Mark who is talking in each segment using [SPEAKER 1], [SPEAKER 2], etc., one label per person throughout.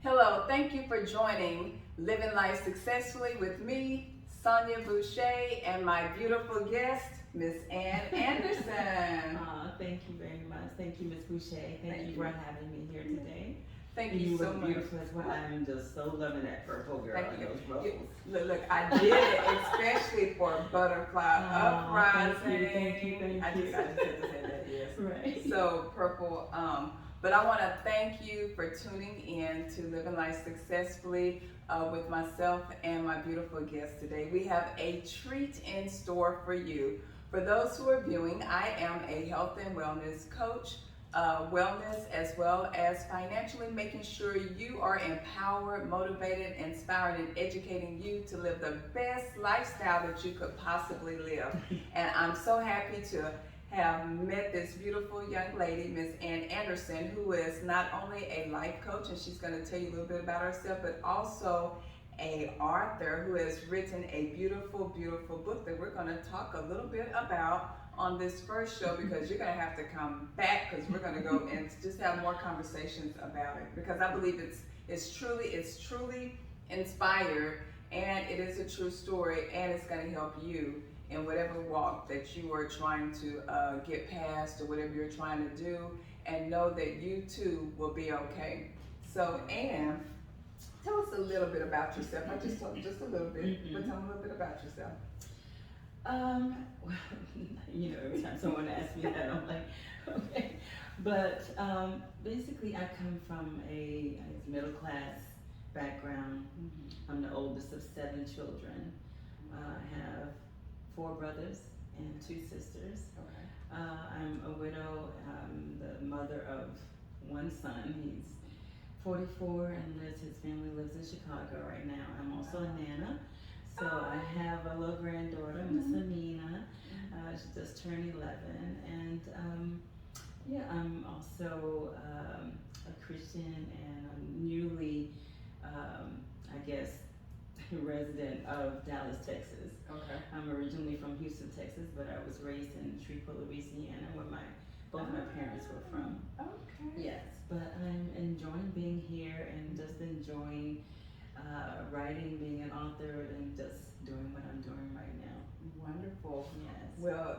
[SPEAKER 1] Hello, thank you for joining Living Life Successfully with me, Sonia Boucher, and my beautiful guest, Miss Ann Anderson.
[SPEAKER 2] Thank you very much. Thank you, Ms. Boucher. Thank you for having me here today.
[SPEAKER 1] Thank
[SPEAKER 2] And
[SPEAKER 1] you so
[SPEAKER 2] look
[SPEAKER 1] much.
[SPEAKER 2] beautiful as well. I'm just so loving that purple girl.
[SPEAKER 1] Thank you.
[SPEAKER 2] Those ruffles.
[SPEAKER 1] Look, I did it especially for Butterfly Uprising.
[SPEAKER 2] Thank you.
[SPEAKER 1] I just had to say that, yes.
[SPEAKER 2] Right.
[SPEAKER 1] So purple. But I want to thank you for tuning in to Living Life Successfully with myself and my beautiful guest today. We have a treat in store for you. For those who are viewing, I am a health and wellness coach, wellness as well as financially making sure you are empowered, motivated, inspired, and educating you to live the best lifestyle that you could possibly live. And I'm so happy to have met this beautiful young lady, Miss Ann Anderson, who is not only a life coach, and she's going to tell you a little bit about herself, but also an author who has written a beautiful, beautiful book that we're going to talk a little bit about on this first show, because you're going to have to come back, because we're going to go and just have more conversations about it, because I believe it's truly inspired, and it is a true story, and it's going to help you in whatever walk that you are trying to get past, or whatever you're trying to do, and know that you too will be okay. So, Ann, tell us a little bit about yourself. I just told you just a little bit, but tell me a little bit about yourself.
[SPEAKER 2] Well, every time someone asks me that, I'm like, okay. But basically, I come from a middle class background. I'm the oldest of 7 children. I have 4 brothers and 2 sisters.
[SPEAKER 1] Okay.
[SPEAKER 2] I'm a widow. I'm the mother of 1 son. He's 44 and his family lives in Chicago right now. I'm also a nana. So I have a little granddaughter, Miss Amina. She just turned 11. And I'm also a Christian, and I'm newly, resident of Dallas, Texas.
[SPEAKER 1] Okay.
[SPEAKER 2] I'm originally from Houston, Texas, but I was raised in Shreveport, Louisiana, where both my parents were from.
[SPEAKER 1] Okay.
[SPEAKER 2] Yes, but I'm enjoying being here and just enjoying writing, being an author, and just doing what I'm doing right now.
[SPEAKER 1] Wonderful.
[SPEAKER 2] Yes.
[SPEAKER 1] Well,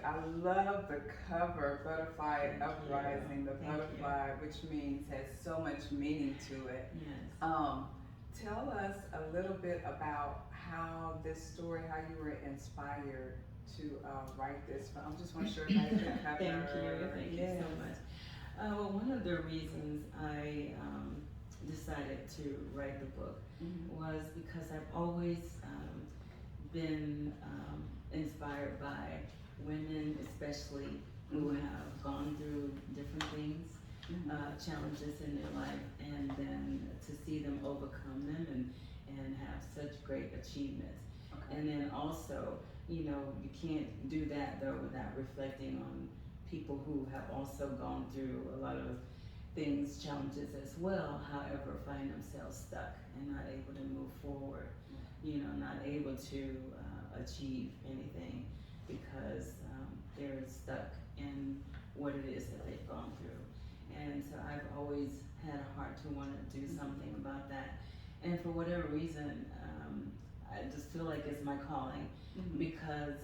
[SPEAKER 1] I love the cover, Butterfly Uprising, the butterfly, which has so much meaning to it.
[SPEAKER 2] Yes.
[SPEAKER 1] Tell us a little bit about how you were inspired to write this. I just want to share about the cover.
[SPEAKER 2] Thank you so much. Well, one of the reasons I decided to write the book was because I've always been inspired by women, especially who have gone through different things, challenges in their life, and then to see them overcome them and have such great achievements. Okay. And then also, you can't do that though without reflecting on people who have also gone through a lot of things, challenges as well, however, find themselves stuck and not able to move forward, not able to achieve anything because they're stuck in what it is that they've gone through. And so I've always had a heart to want to do something about that. And for whatever reason, I just feel like it's my calling because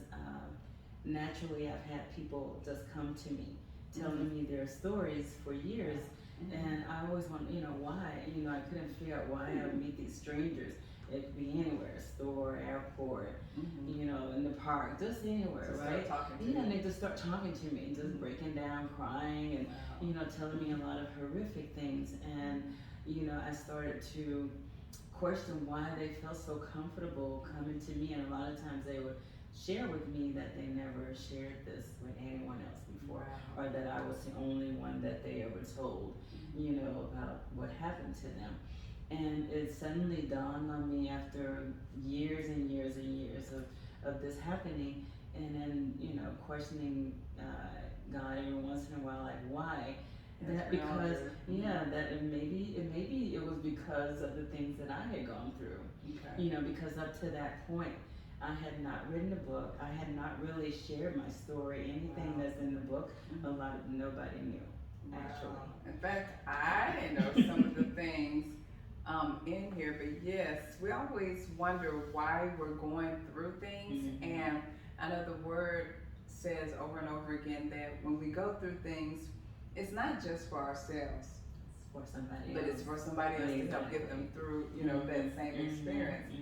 [SPEAKER 2] naturally I've had people just come to me telling me their stories for years. And I always want, why? I couldn't figure out why I would meet these strangers. It could be anywhere, store, airport, in the park, just anywhere, just right? And they just start talking to me, just breaking down, crying, and telling me a lot of horrific things. And I started to question why they felt so comfortable coming to me, and a lot of times they would share with me that they never shared this with anyone else before, or that I was the only one that they ever told, about what happened to them. And it suddenly dawned on me after years and years and years of this happening, and then questioning God every once in a while, like why? That because maybe it was because of the things that I had gone through. Okay. Because up to that point I had not written a book. I had not really shared my story. Anything that's in the book, nobody knew, actually.
[SPEAKER 1] In fact, I didn't know some of the things in here. But yes, we always wonder why we're going through things. And I know the word says over and over again that when we go through things, it's not just for ourselves,
[SPEAKER 2] For somebody
[SPEAKER 1] but
[SPEAKER 2] else.
[SPEAKER 1] it's for somebody else to help get them through, you know, that same experience.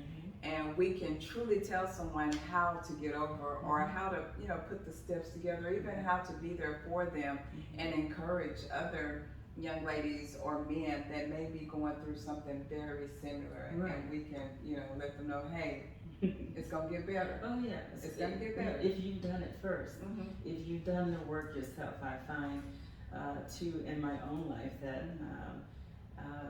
[SPEAKER 1] And we can truly tell someone how to get over, or how to, you know, put the steps together, even how to be there for them and encourage other young ladies or men that may be going through something very similar. And we can, you know, let them know, hey, it's gonna get better.
[SPEAKER 2] Oh yeah,
[SPEAKER 1] It's gonna get better.
[SPEAKER 2] If you've done it 1st. If you've done the work yourself. I find too in my own life that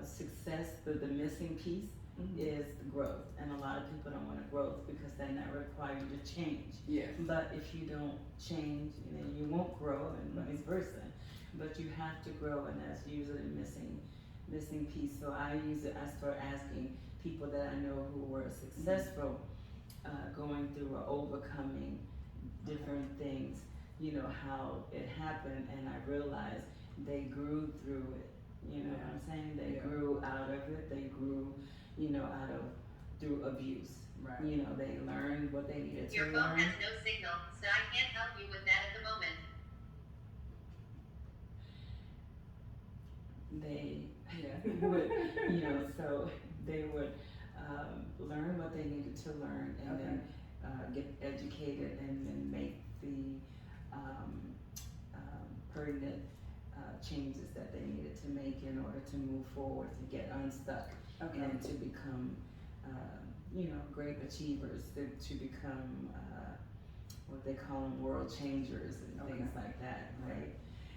[SPEAKER 2] success, the missing piece is the growth, and a lot of people don't want to growth because they never require you to change.
[SPEAKER 1] Yes.
[SPEAKER 2] But if you don't change, then you won't grow, and vice versa. But you have to grow, and that's usually missing piece. So I start asking people that I know who were successful, going through or overcoming different things, you know, how it happened, and I realized they grew through it. You know what I'm saying? They grew out of it. They grew, you know, through abuse.
[SPEAKER 1] Right.
[SPEAKER 2] You know, they learned what they needed to
[SPEAKER 3] Your
[SPEAKER 2] learn.
[SPEAKER 3] phone has no signal, so I can't help you with that at the moment.
[SPEAKER 2] They would, you know, so they would learn what they needed to learn, and then get educated, and then make the pertinent changes that they needed to make in order to move forward, to get unstuck, and to become, you know, great achievers, to become what they call them, world changers and things like that, right?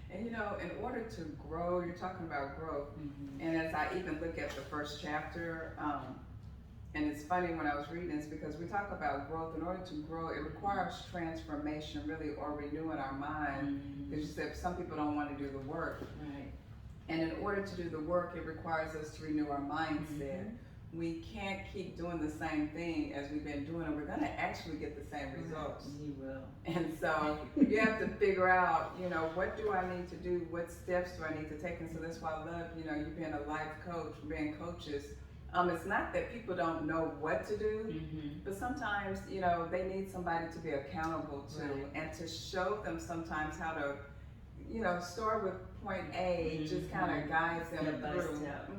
[SPEAKER 1] And you know, in order to grow, you're talking about growth, and as I even look at the first chapter, and it's funny when I was reading this because we talk about growth. In order to grow, it requires transformation, really, or renewing our mind. Because you said some people don't want to do the work.
[SPEAKER 2] Right.
[SPEAKER 1] And in order to do the work, it requires us to renew our mindset. We can't keep doing the same thing as we've been doing, and we're going to actually get the same results.
[SPEAKER 2] You will.
[SPEAKER 1] And so you have to figure out, you know, what do I need to do? What steps do I need to take? And so that's why I love, you know, you being a life coach, being coaches. It's not that people don't know what to do, but sometimes, you know, they need somebody to be accountable to, and to show them sometimes how to, you know, start with point A, just kind of guides them
[SPEAKER 2] Step by
[SPEAKER 1] through.
[SPEAKER 2] step.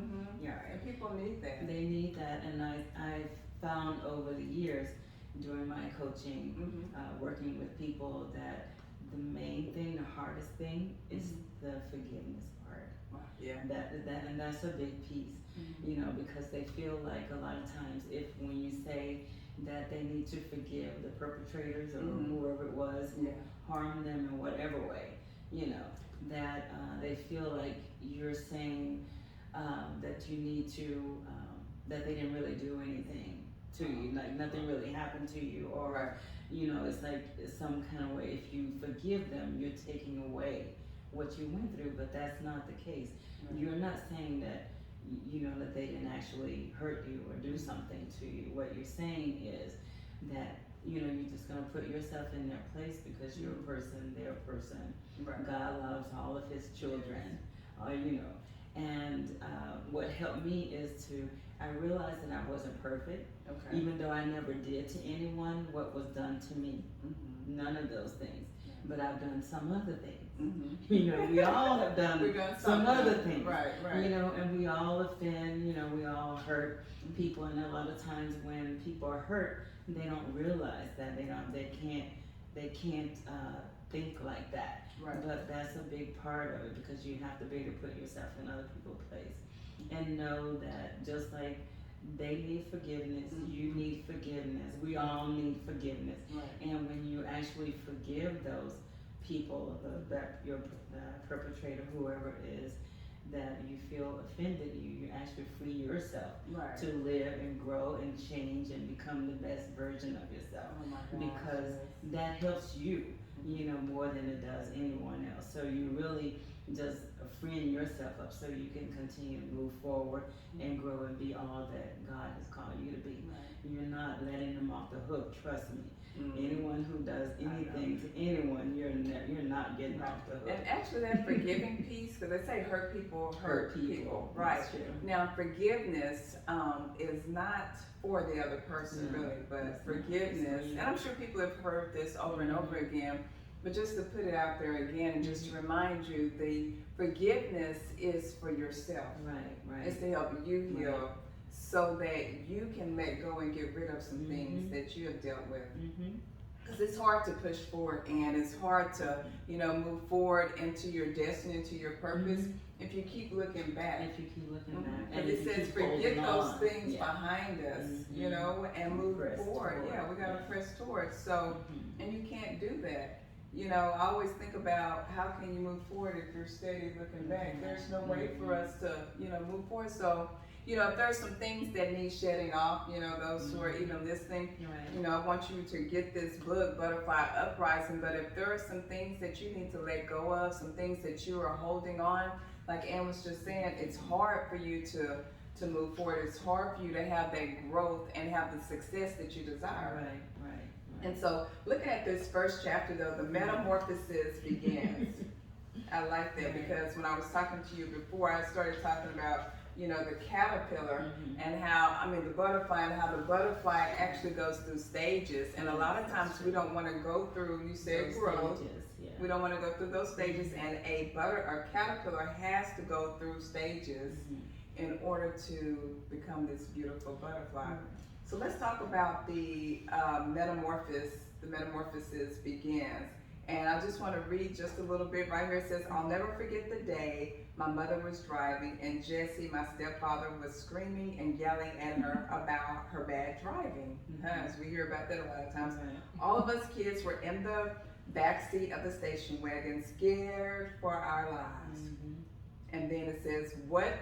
[SPEAKER 2] Yeah.
[SPEAKER 1] And people need that.
[SPEAKER 2] They need that, and I've found over the years during my coaching, working with people, that the main thing, the hardest thing, is the forgiveness part.
[SPEAKER 1] Yeah.
[SPEAKER 2] And that's a big piece, you know, because they feel like a lot of times when you say that they need to forgive the perpetrators or whoever it was who harmed them in whatever way, you know, that they feel like you're saying that you need to, that they didn't really do anything to you, like nothing really happened to you, or, you know, it's like some kind of way, if you forgive them, you're taking away what you went through, but that's not the case. You're not saying that, you know, that they didn't actually hurt you or do something to you. What you're saying is that, you know, you're just gonna put yourself in their place because you're a person, they're a person. God loves all of his children, you know. And what helped me is I realized that I wasn't perfect, even though I never did to anyone what was done to me. None of those things. But I've done some other things. You know, we all have done some other things. Right. You know, and we all offend, you know, we all hurt people, and a lot of times when people are hurt, they don't realize that they can't think like that. But that's a big part of it, because you have to be able to put yourself in other people's place and know that just like they need forgiveness, you need forgiveness, we all need forgiveness. And when you actually forgive those people, the perpetrator, whoever it is, that you feel offended, you actually free yourself to live and grow and change and become the best version of yourself. Because that helps you, you know, more than it does anyone else. So you really just freeing yourself up so you can continue to move forward and grow and be all that God has called you to be. You're not letting them off the hook, trust me. Anyone who does anything to anyone, you're not getting off the hook.
[SPEAKER 1] And actually, that forgiving piece, because they say hurt people hurt people, right?
[SPEAKER 2] That's true.
[SPEAKER 1] Now, forgiveness is not for the other person,
[SPEAKER 2] No,
[SPEAKER 1] really, but
[SPEAKER 2] it's not.
[SPEAKER 1] forgiveness,
[SPEAKER 2] It's
[SPEAKER 1] and I'm sure people have heard this over and over again, but just to put it out there again and just to remind you, the forgiveness is for yourself.
[SPEAKER 2] Right.
[SPEAKER 1] It's to help you heal so that you can let go and get rid of some things that you have dealt with. Because it's hard to push forward, and it's hard to, move forward into your destiny, into your purpose, if you keep looking back.
[SPEAKER 2] If you keep looking back.
[SPEAKER 1] And
[SPEAKER 2] if
[SPEAKER 1] it
[SPEAKER 2] you
[SPEAKER 1] says,
[SPEAKER 2] keep
[SPEAKER 1] forget
[SPEAKER 2] holding
[SPEAKER 1] those
[SPEAKER 2] on.
[SPEAKER 1] things
[SPEAKER 2] Yeah.
[SPEAKER 1] behind us, and move
[SPEAKER 2] Press
[SPEAKER 1] forward.
[SPEAKER 2] toward.
[SPEAKER 1] Yeah, we gotta press towards. So, and you can't do that. I always think about how can you move forward if you're steady looking back. There's no way for us to, move forward. So, if there's some things that need shedding off, those who are even listening,
[SPEAKER 2] Right.
[SPEAKER 1] I want you to get this book, Butterfly Uprising, but if there are some things that you need to let go of, some things that you are holding on, like Ann was just saying, it's hard for you to move forward. It's hard for you to have that growth and have the success that you desire.
[SPEAKER 2] Right.
[SPEAKER 1] And so, looking at this first chapter though, the metamorphosis begins. I like that because when I was talking to you before, I started talking about, the caterpillar and how, the butterfly, and how the butterfly actually goes through stages. And a lot of times we don't want to go through, you said
[SPEAKER 2] Those
[SPEAKER 1] growth.
[SPEAKER 2] stages, yeah.
[SPEAKER 1] We don't want to go through those stages, and a caterpillar has to go through stages in order to become this beautiful butterfly. So let's talk about the metamorphosis. The metamorphosis begins. And I just want to read just a little bit right here. It says, I'll never forget the day my mother was driving and Jesse, my stepfather, was screaming and yelling at her about her bad driving. As we hear about that a lot of times. All of us kids were in the back seat of the station wagon, scared for our lives. And then it says, what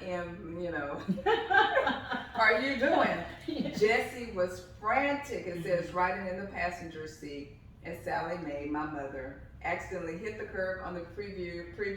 [SPEAKER 1] are you doing? Jesse was frantic, it says, riding in the passenger seat. And Sally Mae, my mother, accidentally hit the curb on the previous